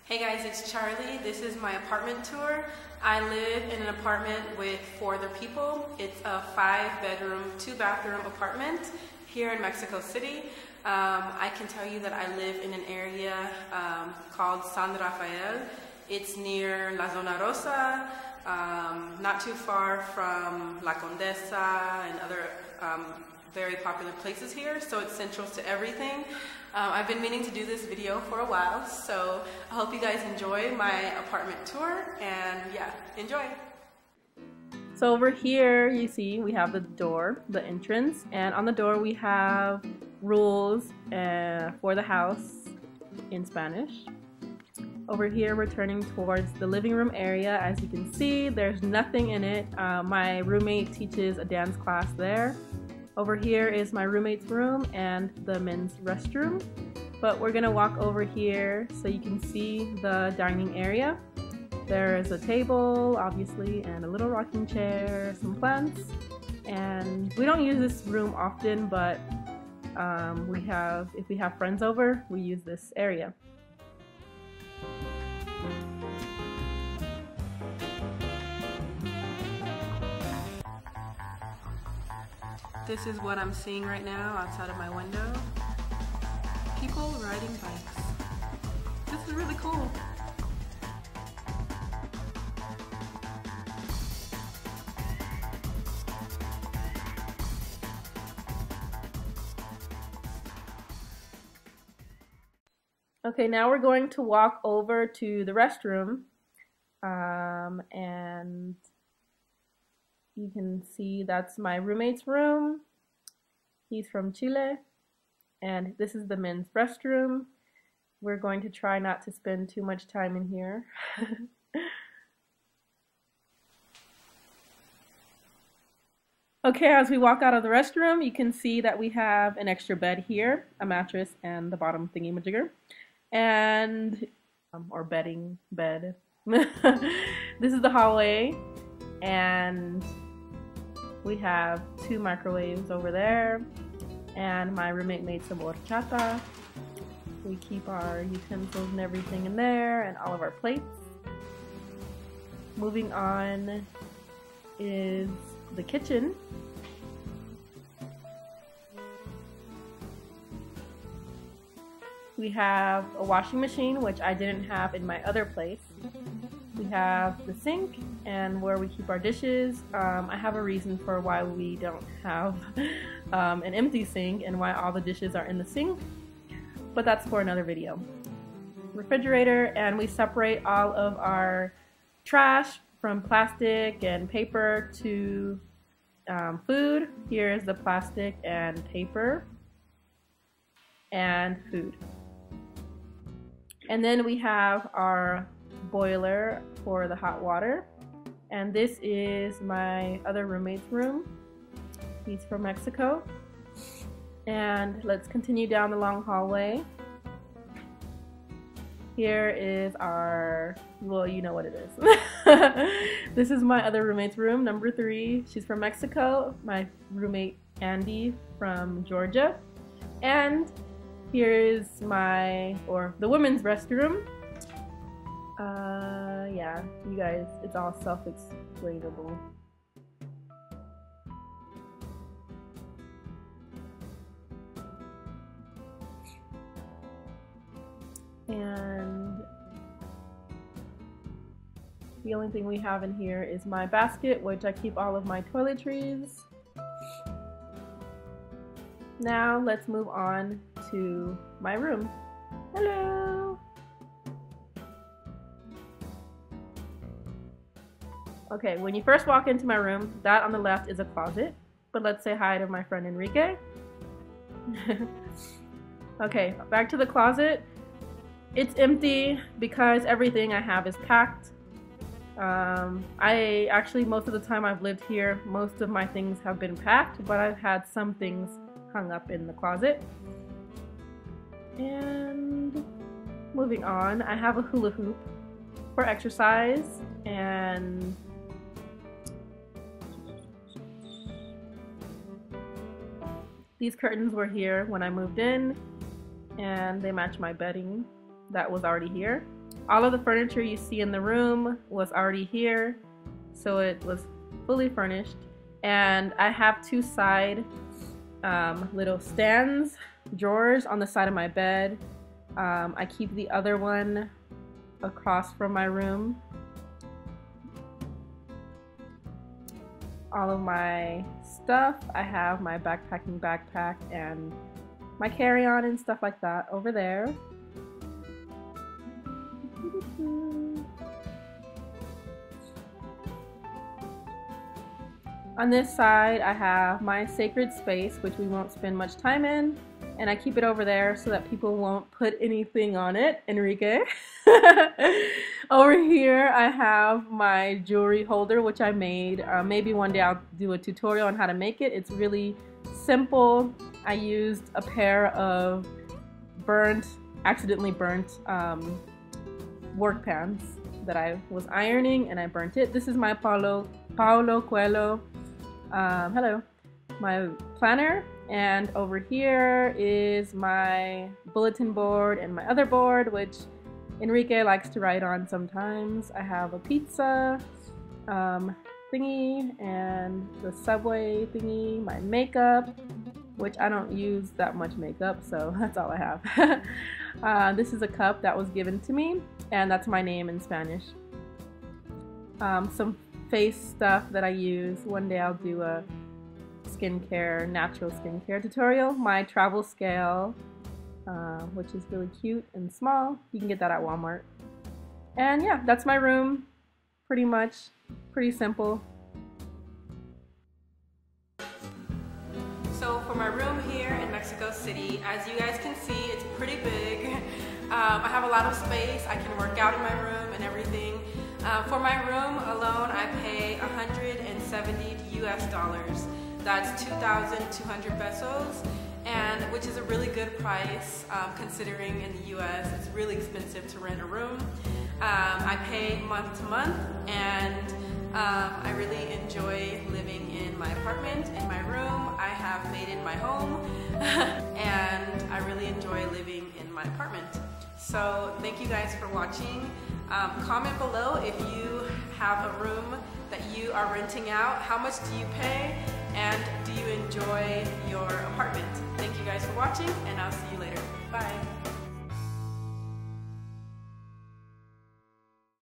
Hey guys, it's Charlie. This is my apartment tour. I live in an apartment with 4 other people. It's a 5-bedroom, 2-bathroom apartment here in Mexico City. I can tell you that I live in an area called San Rafael. It's near La Zona Rosa, not too far from La Condesa and other very popular places here, so it's central to everything. I've been meaning to do this video for a while, so I hope you guys enjoy my apartment tour, and yeah, enjoy! So over here you see we have the door, the entrance, and on the door we have rules for the house in Spanish. Over here we're turning towards the living room area. As you can see, there's nothing in it. My roommate teaches a dance class there. Over here is my roommate's room and the men's restroom. But we're gonna walk over here so you can see the dining area. There is a table, obviously, and a little rocking chair, some plants. And we don't use this room often, but if we have friends over, we use this area. This is what I'm seeing right now outside of my window. People riding bikes. This is really cool. Okay, now we're going to walk over to the restroom, and you can see that's my roommate's room. He's from Chile, and this is the men's restroom. We're going to try not to spend too much time in here. Okay, as we walk out of the restroom, you can see that we have an extra bed here, a mattress, and the bottom thingy-majigger, and or bedding bed. This is the hallway, and we have 2 microwaves over there, and my roommate made some horchata. We keep our utensils and everything in there, and all of our plates. Moving on is the kitchen. We have a washing machine, which I didn't have in my other place. We have the sink and where we keep our dishes. I have a reason for why we don't have an empty sink and why all the dishes are in the sink, but that's for another video. Refrigerator, and we separate all of our trash from plastic and paper to food. Here's the plastic and paper and food. And then we have our boiler for the hot water, and this is my other roommate's room. He's from Mexico. And let's continue down the long hallway. Here is our, well, you know what it is. This is my other roommate's room, number 3. She's from Mexico. My roommate Andy from Georgia. And here is the women's restroom. Yeah, you guys, it's all self-explainable. And the only thing we have in here is my basket, which I keep all of my toiletries. Now let's move on to my room. Hello! Okay, when you first walk into my room, that on the left is a closet, but let's say hi to my friend Enrique. Okay, back to the closet. It's empty because everything I have is packed. I actually, most of the time I've lived here, most of my things have been packed, but I've had some things hung up in the closet. And moving on, I have a hula hoop for exercise, and these curtains were here when I moved in, and they match my bedding that was already here. All of the furniture you see in the room was already here, so it was fully furnished. And I have two side little stands, drawers on the side of my bed. I keep the other one across from my room. All of my stuff, I have my backpacking backpack and my carry-on and stuff like that over there. On this side, I have my sacred space, which we won't spend much time in, and I keep it over there so that people won't put anything on it. Enrique. Over here, I have my jewelry holder, which I made. Maybe one day I'll do a tutorial on how to make it. It's really simple. I used a pair of accidentally burnt work pants that I was ironing, and I burnt it. This is my Paulo Coelho. Hello, my planner, and over here is my bulletin board and my other board, which Enrique likes to write on sometimes. I have a pizza thingy and the Subway thingy, my makeup, which I don't use that much makeup, so that's all I have. This is a cup that was given to me, and that's my name in Spanish. Some face stuff that I use. One day I'll do a natural skincare tutorial. My travel scale, which is really cute and small. You can get that at Walmart. And yeah, that's my room. Pretty much, pretty simple. So for my room here in Mexico City, as you guys can see, it's pretty big. I have a lot of space. I can work out in my room and everything. For my room alone, I pay 170 US dollars. That's 2,200 pesos, and which is a really good price considering in the US it's really expensive to rent a room. I pay month to month, and I really enjoy living in my apartment, in my room. I have made it my home, and I really enjoy living in my apartment. So thank you guys for watching. Comment below if you have a room that you are renting out. How much do you pay, and do you enjoy your apartment? Thank you guys for watching, and I'll see you later. Bye.